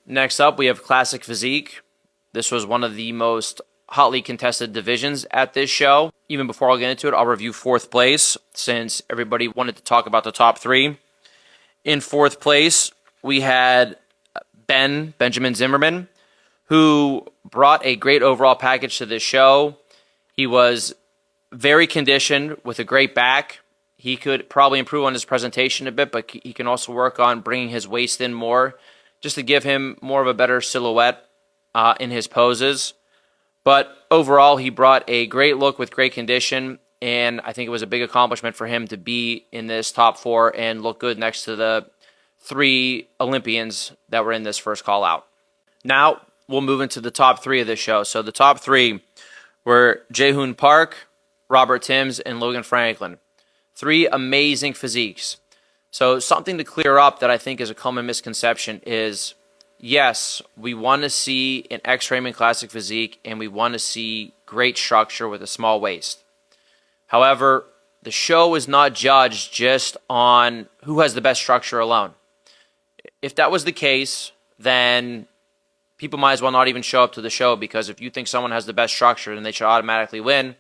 Next up, we have Classic Physique. This was one of the most hotly contested divisions at this show. Even before I'll get into it, I'll review 4th place since everybody wanted to talk about the top 3. In 4th place, we had Benjamin Zimmerman, who brought a great overall package to this show. He was very conditioned with a great back. He could probably improve on his presentation a bit, but he can also work on bringing his waist in more just to give him more of a better silhouette in his poses. But overall, he brought a great look with great condition, and I think it was a big accomplishment for him to be in this top 4 and look good next to the 3 Olympians that were in this first call out. Now, we'll move into the top 3 of this show. So the top 3 were Jae-hoon Park, Robert Timms, and Logan Franklin. 3 amazing physiques. So something to clear up that I think is a common misconception is, yes, we want to see an X-Frame and Classic Physique, and we want to see great structure with a small waist. However, the show is not judged just on who has the best structure alone. If that was the case, then people might as well not even show up to the show, because if you think someone has the best structure, then they should automatically win.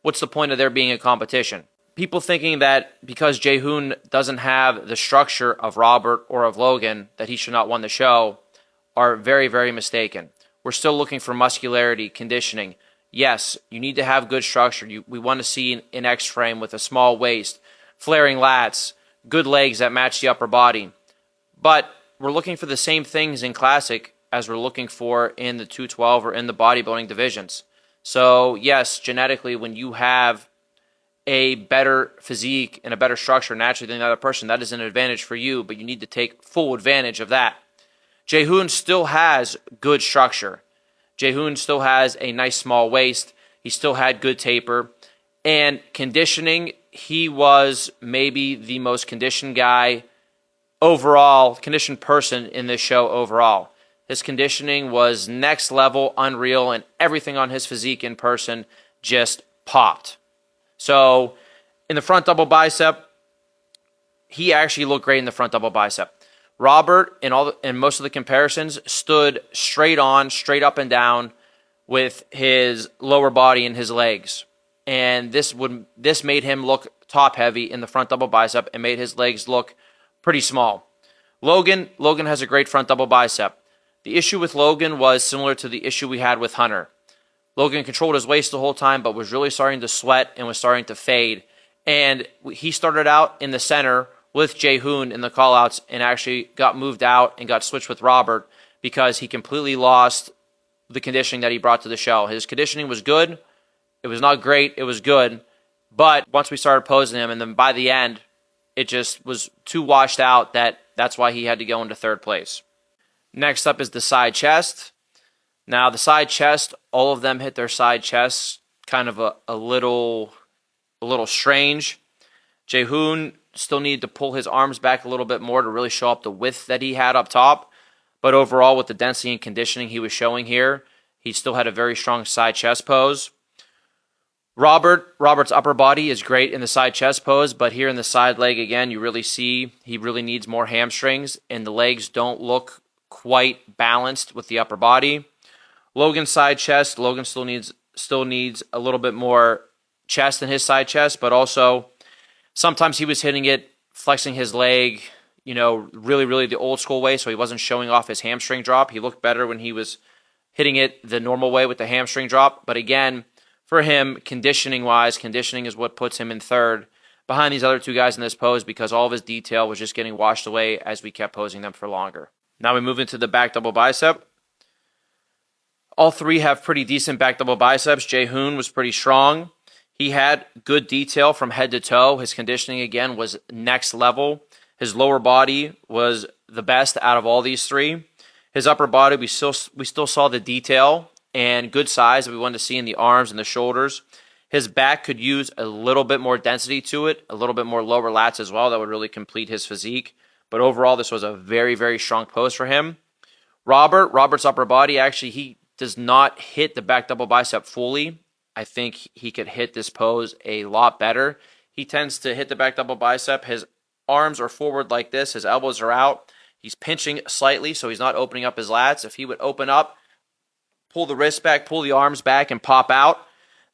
What's the point of there being a competition? People thinking that because Jae-hoon doesn't have the structure of Robert or of Logan, that he should not win the show, are very, very mistaken. We're still looking for muscularity, conditioning. Yes, you need to have good structure. We want to see an X-frame with a small waist, flaring lats, good legs that match the upper body. But we're looking for the same things in Classic as we're looking for in the 212 or in the bodybuilding divisions. So yes, genetically, when you have a better physique and a better structure naturally than the other person, that is an advantage for you, but you need to take full advantage of that. Jae-hoon still has good structure. Jae-hoon still has a nice small waist. He still had good taper. And conditioning, he was maybe the most conditioned guy overall, conditioned person in this show overall. His conditioning was next level, unreal, and everything on his physique in person just popped. So in the front double bicep, he actually looked great in the front double bicep. Robert, in most of the comparisons, stood straight on, straight up and down with his lower body and his legs. And this made him look top heavy in the front double bicep and made his legs look pretty small. Logan has a great front double bicep. The issue with Logan was similar to the issue we had with Hunter. Logan controlled his waist the whole time, but was really starting to sweat and was starting to fade. And he started out in the center with Jae-hoon in the callouts and actually got moved out and got switched with Robert because he completely lost the conditioning that he brought to the show. His conditioning was good. It was not great. It was good. But once we started posing him, and then by the end, it just was too washed out that's why he had to go into 3rd place. Next up is the side chest. Now, the side chest, all of them hit their side chests kind of a little strange. Jae-hoon still needed to pull his arms back a little bit more to really show up the width that he had up top. But overall, with the density and conditioning he was showing here, he still had a very strong side chest pose. Robert's upper body is great in the side chest pose, but here in the side leg, again, you really see he really needs more hamstrings, and the legs don't look quite balanced with the upper body. Logan's side chest, Logan still needs a little bit more chest in his side chest, but also sometimes he was hitting it, flexing his leg, really, really the old school way, so he wasn't showing off his hamstring drop. He looked better when he was hitting it the normal way with the hamstring drop. But again, for him, conditioning-wise, conditioning is what puts him in 3rd behind these other 2 guys in this pose because all of his detail was just getting washed away as we kept posing them for longer. Now we move into the back double bicep. All 3 have pretty decent back double biceps. Jae-hoon was pretty strong. He had good detail from head to toe. His conditioning, again, was next level. His lower body was the best out of all these 3. His upper body, we still saw the detail and good size that we wanted to see in the arms and the shoulders. His back could use a little bit more density to it, a little bit more lower lats as well. That would really complete his physique. But overall, this was a very, very strong pose for him. Robert's upper body, actually, he does not hit the back double bicep fully. I think he could hit this pose a lot better. He tends to hit the back double bicep. His arms are forward like this. His elbows are out. He's pinching slightly, so he's not opening up his lats. If he would open up, pull the wrist back, pull the arms back, and pop out,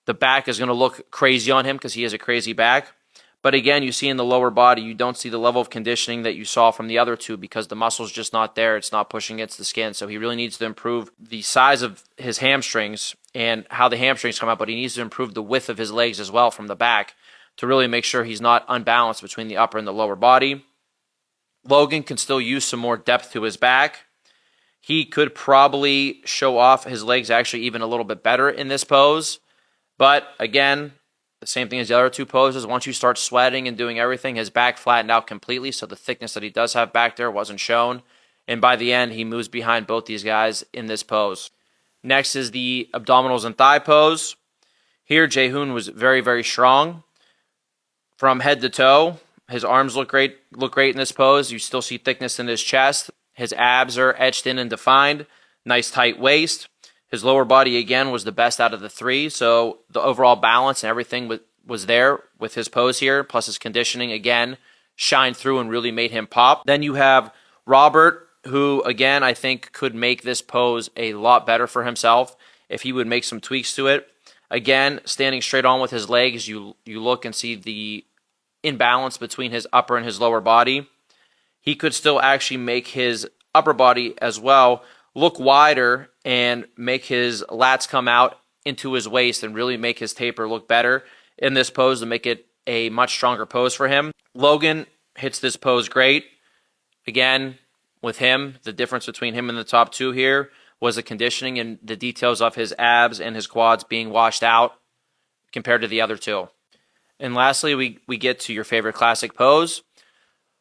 the back is going to look crazy on him because he has a crazy back. But again, you see in the lower body, you don't see the level of conditioning that you saw from the other two because the muscle's just not there. It's not pushing against the skin. So he really needs to improve the size of his hamstrings and how the hamstrings come out, but he needs to improve the width of his legs as well from the back to really make sure he's not unbalanced between the upper and the lower body. Logan can still use some more depth to his back. He could probably show off his legs actually even a little bit better in this pose. But again, the same thing as the other two poses. Once you start sweating and doing everything, his back flattened out completely, so the thickness that he does have back there wasn't shown. And by the end, he moves behind both these guys in this pose. Next is the abdominals and thigh pose. Here, Jae-hoon was very, very strong. From head to toe, his arms look great in this pose. You still see thickness in his chest. His abs are etched in and defined. Nice tight waist. His lower body, again, was the best out of the three, so the overall balance and everything was there with his pose here, plus his conditioning, again, shined through and really made him pop. Then you have Robert, who, again, I think could make this pose a lot better for himself if he would make some tweaks to it. Again, standing straight on with his legs, you look and see the imbalance between his upper and his lower body. He could still actually make his upper body as well look wider and make his lats come out into his waist and really make his taper look better in this pose to make it a much stronger pose for him. Logan hits this pose great. Again, with him, the difference between him and the top two here was the conditioning and the details of his abs and his quads being washed out compared to the other two. And lastly, we get to your favorite classic pose.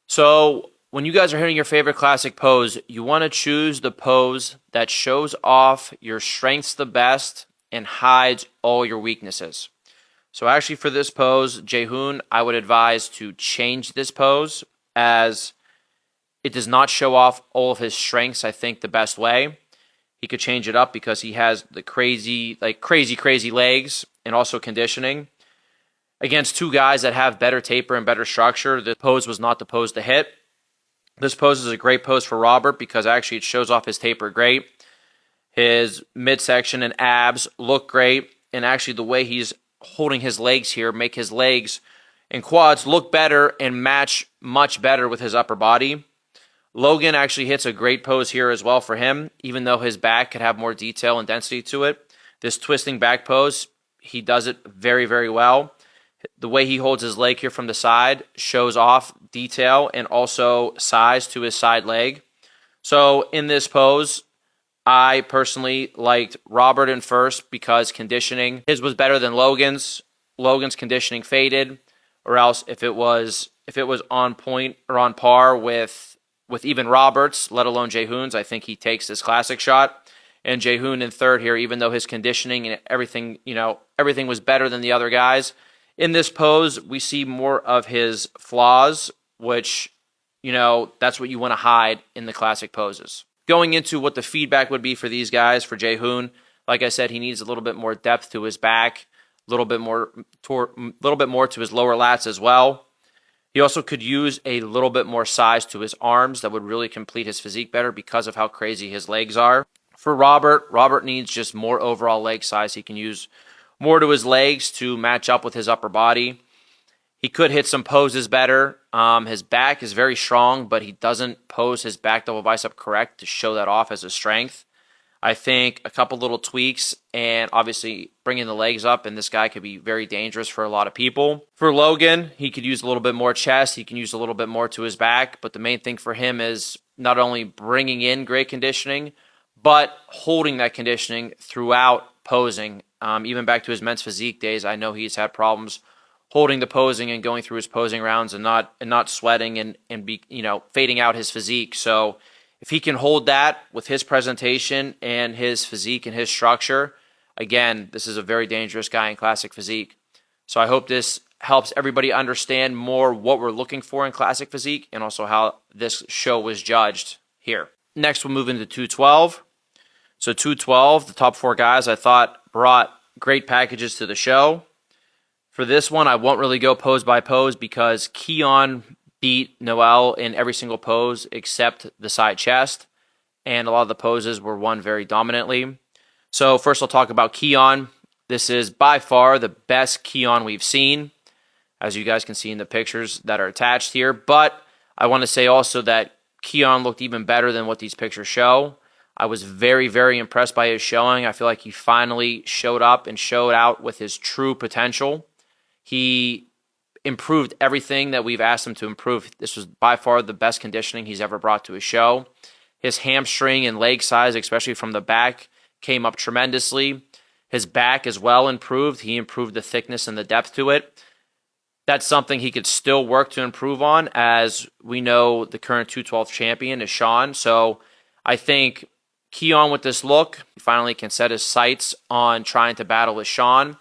So when you guys are hitting your favorite classic pose, you want to choose the pose that shows off your strengths the best and hides all your weaknesses. So actually for this pose, Jae-hoon, I would advise to change this pose as it does not show off all of his strengths, I think, the best way. He could change it up because he has the crazy legs and also conditioning. Against two guys that have better taper and better structure, the pose was not the pose to hit. This pose is a great pose for Robert because actually it shows off his taper great. His midsection and abs look great. And actually the way he's holding his legs here make his legs and quads look better and match much better with his upper body. Logan actually hits a great pose here as well for him, even though his back could have more detail and density to it. This twisting back pose, he does it very, very well. The way he holds his leg here from the side shows off detail and also size to his side leg. So in this pose, I personally liked Robert in first because conditioning, his was better than Logan's. Logan's conditioning faded, or else if it was on point or on par with even Robert's, let alone Jae-hoon's, I think he takes this classic shot. And Jae-hoon in third here, even though his conditioning and everything was better than the other guys. In this pose, we see more of his flaws, which, that's what you want to hide in the classic poses. Going into what the feedback would be for these guys, for Jae-hoon, like I said, he needs a little bit more depth to his back, a little bit more to his lower lats as well. He also could use a little bit more size to his arms that would really complete his physique better because of how crazy his legs are. For Robert needs just more overall leg size. He can use more to his legs to match up with his upper body. He could hit some poses better. His back is very strong, but he doesn't pose his back double bicep correct to show that off as a strength. I think a couple little tweaks and obviously bringing the legs up, and this guy could be very dangerous for a lot of people. For Logan, he could use a little bit more chest. He can use a little bit more to his back, but the main thing for him is not only bringing in great conditioning, but holding that conditioning throughout posing. Even back to his men's physique days, I know he's had problems holding the posing and going through his posing rounds and not sweating and be fading out his physique. So if he can hold that with his presentation and his physique and his structure, again, this is a very dangerous guy in classic physique. So I hope this helps everybody understand more what we're looking for in classic physique and also how this show was judged here. Next, we'll move into 212. So 212, the top four guys I thought brought great packages to the show. For this one, I won't really go pose by pose because Keon beat Noel in every single pose except the side chest, and a lot of the poses were won very dominantly. So first I'll talk about Keon. This is by far the best Keon we've seen, as you guys can see in the pictures that are attached here. But I want to say also that Keon looked even better than what these pictures show. I was very, very impressed by his showing. I feel like he finally showed up and showed out with his true potential. He improved everything that we've asked him to improve. This was by far the best conditioning he's ever brought to a show. His hamstring and leg size, especially from the back, came up tremendously. His back as well improved. He improved the thickness and the depth to it. That's something he could still work to improve on, as we know the current 212 champion is Sean. So I think Keon with this look finally can set his sights on trying to battle with Sean.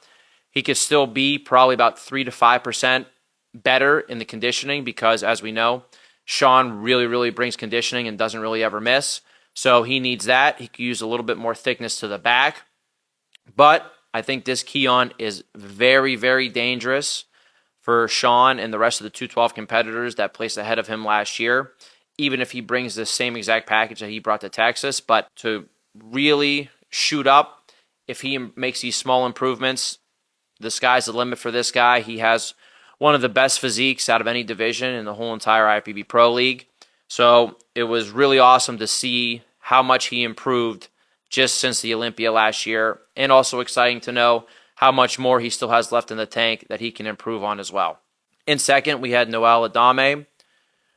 He could still be probably about 3 to 5% better in the conditioning because, as we know, Sean really, really brings conditioning and doesn't really ever miss. So he needs that. He could use a little bit more thickness to the back. But I think this Keon is very, very dangerous for Sean and the rest of the 212 competitors that placed ahead of him last year, even if he brings the same exact package that he brought to Texas. But to really shoot up, if he makes these small improvements, the sky's the limit for this guy. He has one of the best physiques out of any division in the whole entire IFBB Pro League. So it was really awesome to see how much he improved just since the Olympia last year, and also exciting to know how much more he still has left in the tank that he can improve on as well. In second, we had Noel Adame.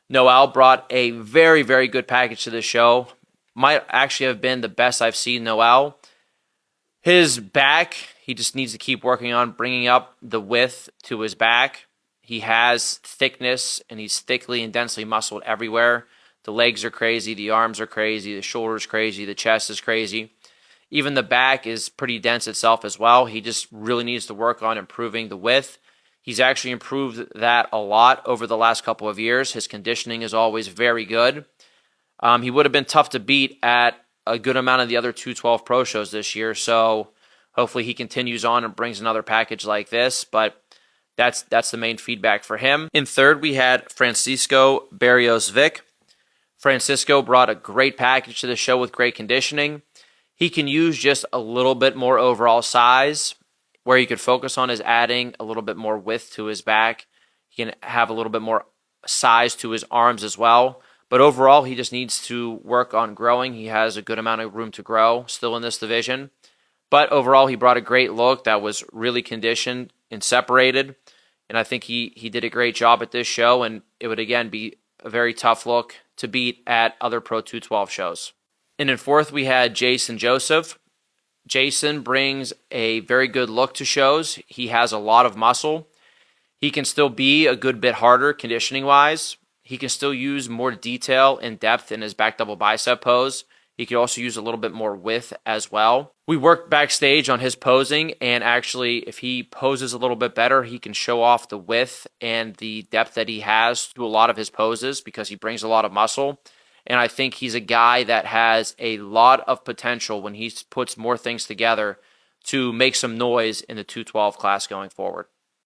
Noel brought a very, very good package to the show. Might actually have been the best I've seen Noel. His back, he just needs to keep working on bringing up the width to his back. He has thickness, and he's thickly and densely muscled everywhere. The legs are crazy, the arms are crazy, the shoulders crazy, the chest is crazy. Even the back is pretty dense itself as well. He just really needs to work on improving the width. He's actually improved that a lot over the last couple of years. His conditioning is always very good. He would have been tough to beat at a good amount of the other 212 Pro shows this year, so hopefully he continues on and brings another package like this, but that's the main feedback for him. In third, we had Francisco Barrios-Vic. Francisco brought a great package to the show with great conditioning. He can use just a little bit more overall size. Where he could focus on is adding a little bit more width to his back. He can have a little bit more size to his arms as well. But overall, he just needs to work on growing. He has a good amount of room to grow still in this division. But overall, he brought a great look that was really conditioned and separated. And I think he did a great job at this show. And it would, again, be a very tough look to beat at other Pro 212 shows. And in fourth, we had Jason Joseph. Jason brings a very good look to shows. He has a lot of muscle. He can still be a good bit harder conditioning-wise. He can still use more detail and depth in his back double bicep pose. He could also use a little bit more width as well. We worked backstage on his posing, and actually, if he poses a little bit better, he can show off the width and the depth that he has to a lot of his poses because he brings a lot of muscle. And I think he's a guy that has a lot of potential when he puts more things together to make some noise in the 212 class going forward.